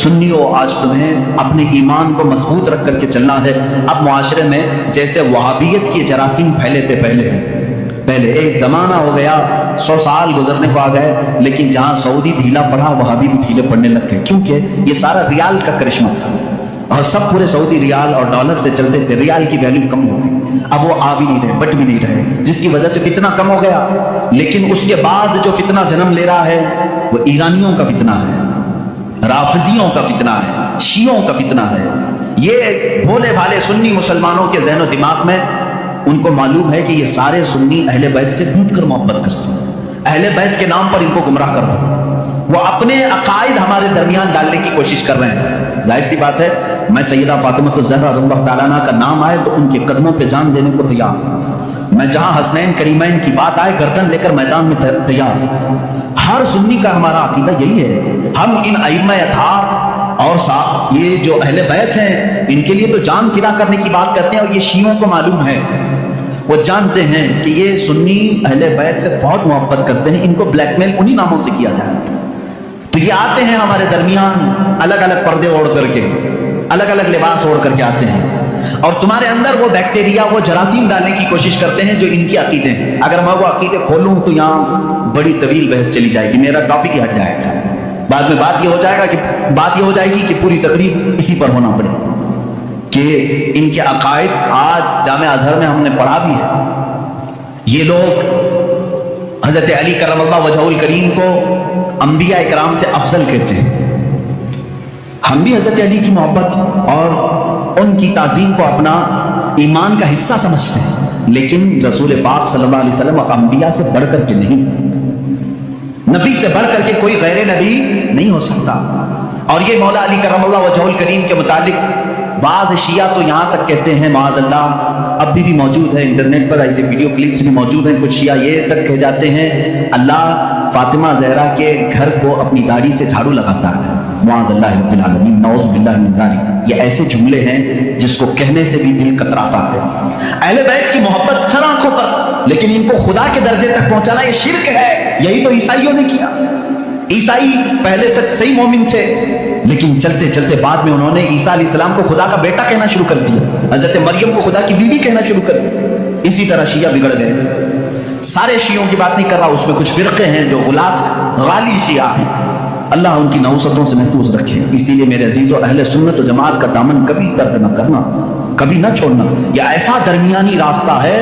سنیوں آج تمہیں اپنے ایمان کو مضبوط رکھ کر کے چلنا ہے۔ اب معاشرے میں جیسے وہابیت کی جراثیم پھیلے تھے پہلے ایک زمانہ ہو گیا، 100 سال گزرنے کو آ گئے، لیکن جہاں سعودی ڈھیلا پڑا وہابی بھی ڈھیلے پڑنے لگ گئے، کیونکہ یہ سارا ریال کا کرشمہ تھا اور سب پورے سعودی ریال اور ڈالر سے چلتے تھے۔ ریال کی ویلیو کم ہو گئی، اب وہ آ بھی نہیں رہے، بٹ بھی نہیں رہے، جس کی وجہ سے فتنہ کم ہو گیا۔ لیکن اس کے بعد جو فتنہ جنم لے رہا ہے وہ ایرانیوں کا فتنہ ہے، رافضیوں کا فتنہ ہے، شیعوں کا فتنہ ہے۔ یہ بھولے بھالے سنی مسلمانوں کے ذہن و دماغ میں ان کو معلوم ہے کہ یہ سارے سنی اہل بیت سے ٹوٹ کر محبت کرتے ہیں، اہل بیت کے نام پر ان کو گمراہ کر دو۔ وہ اپنے عقائد ہمارے درمیان ڈالنے کی کوشش کر رہے ہیں۔ ظاہر سی بات ہے، میں سیدہ فاطمہ الزہرا رضی اللہ تعالیٰ عنہا کا نام آئے تو ان کے قدموں پہ جان دینے کو تیار ہوں۔ میں جہاں حسنین کریمین کی بات آئے گردن لے کر میدان میں تیار ہوں۔ ہر سنی کا ہمارا عقیدہ یہی ہے، ہم ان ائمہ اطہار اور یہ جو اہل بیت ہیں ان کے لیے تو جان فدا کرنے کی بات کرتے ہیں، اور یہ شیعوں کو معلوم ہے، وہ جانتے ہیں کہ یہ سنی اہل بیت سے بہت محبت کرتے ہیں، ان کو بلیک میل انہی ناموں سے کیا جائے، تو یہ آتے ہیں ہمارے درمیان الگ الگ پردے اوڑھ کر کے، الگ الگ لباس اوڑھ کر کے آتے ہیں، اور تمہارے اندر وہ بیکٹیریا، وہ جراثیم ڈالنے کی کوشش کرتے ہیں جو ان کی عقیدے ہیں۔ اگر میں وہ عقیدے کھولوں تو یہاں بڑی طویل بحث چلی جائے گی، میرا ٹاپک ہی ہٹ جائے گا، بعد میں بات یہ ہو جائے گی کہ پوری تقریب اسی پر ہونا پڑے کہ ان کے عقائد آج جامعہ ازہر میں ہم نے پڑھا بھی ہے۔ یہ لوگ حضرت علی کرم اللہ وجہہ الکریم کو انبیاء اکرام سے افضل کہتے ہیں۔ ہم بھی حضرت علی کی محبت اور ان کی تعظیم کو اپنا ایمان کا حصہ سمجھتے ہیں، لیکن رسول پاک صلی اللہ علیہ وسلم انبیاء سے بڑھ کر کے نہیں، نبی سے بڑھ کر کے کوئی غیر نبی نہیں ہو سکتا۔ اور یہ مولا علی کرم اللہ وجہہ الکریم کے متعلق بعض شیعہ تو یہاں تک کہتے ہیں، معاذ اللہ اب بھی موجود ہے انٹرنیٹ پر، ایسے ویڈیو کلپس بھی موجود ہیں، کچھ شیعہ یہ تک کہہ جاتے ہیں اللہ فاطمہ زہرا کے گھر کو اپنی داڑھی سے جھاڑو لگاتا ہے، معاذ اللہ رب العالمین، نعوذ باللہ من ذالک۔ یہ ایسے جملے ہیں جس کو کہنے سے بھی دل کتراتا ہے۔ اہل بیت کی محبت سر آنکھوں پر، لیکن ان کو خدا کے درجے تک پہنچانا یہ شرک ہے۔ یہی تو عیسائیوں نے کیا۔ عیسائی پہلے سے صحیح مومن تھے، لیکن چلتے چلتے بعد میں انہوں نے عیسیٰ علیہ السلام کو خدا کا بیٹا کہنا شروع کر دیا، حضرت مریم کو خدا کی بیوی کہنا شروع کر دیا۔ اسی طرح شیعہ بگڑ گئے۔ سارے شیعوں کی بات نہیں کر رہا، اس میں کچھ فرقے ہیں جو غلات ہیں، غالی شیعہ ہیں، اللہ ان کی نوستوں سے محفوظ رکھے۔ اسی لیے میرے عزیزو، اہل سنت و جماعت کا دامن کبھی ترک نہ کرنا، کبھی نہ چھوڑنا۔ یہ ایسا درمیانی راستہ ہے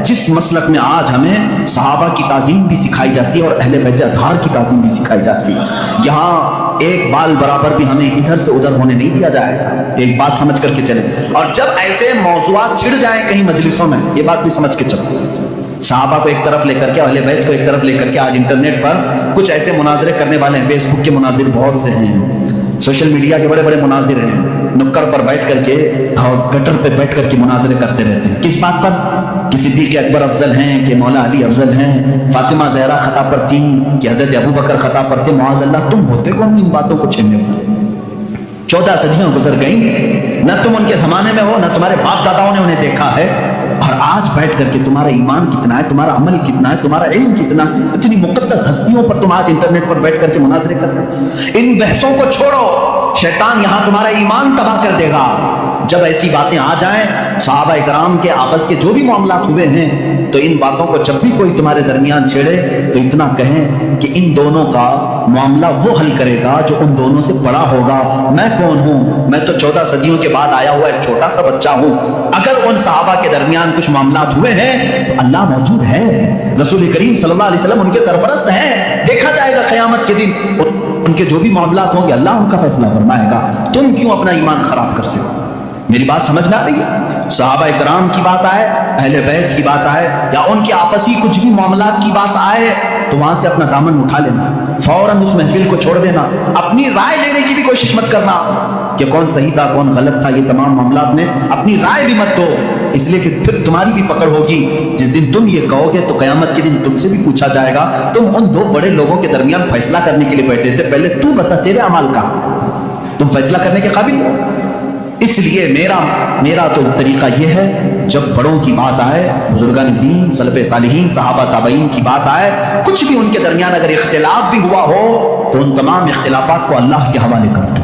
جس مسلک میں آج ہمیں صحابہ کی تعظیم بھی سکھائی جاتی ہے اور اہل بیت اطہار کی تعظیم بھی سکھائی جاتی ہے۔ یہاں ایک بال برابر بھی ہمیں ادھر سے ادھر ہونے نہیں دیا جائے گا، ایک بات سمجھ کر کے چلیں۔ اور جب ایسے موضوعات چھڑ جائیں کہیں مجلسوں میں، یہ بات بھی سمجھ کے چلو، صحابہ کو ایک طرف لے کر کے، اہل بیت کو ایک طرف لے کر کے، آج انٹرنیٹ پر کچھ ایسے مناظرے کرنے والے ہیں، فیس بک کے مناظر بہت سے ہیں، سوشل میڈیا کے بڑے بڑے مناظر ہیں، نکڑ پر بیٹھ کر کے اور گٹر پہ بیٹھ کر کے مناظرے کرتے رہتے ہیں۔ کس بات پر؟ کہ صدیق اکبر افضل ہیں، کہ مولا علی افضل ہیں، فاطمہ زہرا خطا پر تھی، کہ حضرت ابو بکر خطا پر تھے۔ معاذ اللہ، تم ہوتے کون ان باتوں کو چھیڑنے والے؟ 14 صدیاں گزر گئیں، نہ تم ان کے زمانے میں ہو، نہ تمہارے باپ داداؤں نے انہیں دیکھا ہے، اور آج بیٹھ کر کے تمہارا ایمان کتنا ہے، تمہارا عمل کتنا ہے، تمہارا علم کتنا، اتنی مقدس ہستیوں پر تم آج انٹرنیٹ پر بیٹھ کر کے مناظرے کر رہے ہو۔ ان بحثوں کو چھوڑو، شیطان یہاں تمہارا ایمان تباہ کر دے گا۔ جب ایسی باتیں آ جائیں، صحابہ اکرام کے آپس کے جو بھی معاملات ہوئے ہیں، تو ان باتوں کو جب بھی کوئی تمہارے درمیان چھیڑے تو اتنا کہیں کہ ان دونوں کا معاملہ وہ حل کرے گا جو ان دونوں سے بڑا ہوگا۔ میں کون ہوں؟ میں تو 14 صدیوں کے بعد آیا ہوا ایک چھوٹا سا بچہ ہوں۔ اگر ان صحابہ کے درمیان کچھ معاملات ہوئے ہیں تو اللہ موجود ہے، رسول کریم صلی اللہ علیہ وسلم ان کے سرپرست ہیں، دیکھا جائے گا قیامت کے دن ان کے جو بھی معاملات ہوں گے اللہ ان کا فیصلہ فرمائے گا۔ تم کیوں اپنا ایمان خراب کرتے ہو؟ میری بات سمجھ میں آ رہی ہے؟ صحابہ اکرام کی بات آئے، اہل بیت کی بات آئے، یا ان کے آپسی کچھ بھی معاملات کی بات آئے تو وہاں سے اپنا دامن اٹھا لینا، فوراً اس محفل کو چھوڑ دینا، اپنی رائے دینے کی بھی کوشش مت کرنا کہ کون صحیح تھا کون غلط تھا۔ یہ تمام معاملات میں اپنی رائے بھی مت دو، اس لیے کہ پھر تمہاری بھی پکڑ ہوگی۔ جس دن تم یہ کہو گے تو قیامت کے دن تم سے بھی پوچھا جائے گا تم ان دو بڑے لوگوں کے درمیان فیصلہ کرنے کے لیے بیٹھے تھے، پہلے تو بتا تیرے اعمال کا، تم فیصلہ کرنے کے قابل ہو؟ اس لیے میرا تو طریقہ یہ ہے، جب بڑوں کی بات آئے، بزرگان دین، سلف صالحین، صحابہ تابعین کی بات آئے، کچھ بھی ان کے درمیان اگر اختلاف بھی ہوا ہو تو ان تمام اختلافات کو اللہ کے حوالے کر دو۔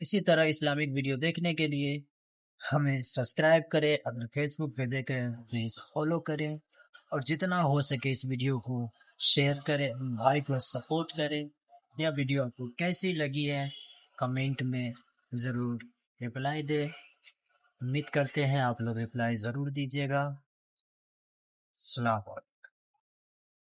اسی طرح اسلامک ویڈیو دیکھنے کے لیے ہمیں سبسکرائب کریں، اگر فیس بک پہ دیکھیں پلیز فالو کریں، اور جتنا ہو سکے اس ویڈیو کو شیئر کریں، بھائی کو سپورٹ کریں۔ یہ ویڈیو آپ کو کیسی لگی ہے کمنٹ میں ضرور رپلائی دیں۔ امید کرتے ہیں آپ لوگ رپلائی ضرور دیجیے گا۔ السلام علیکم۔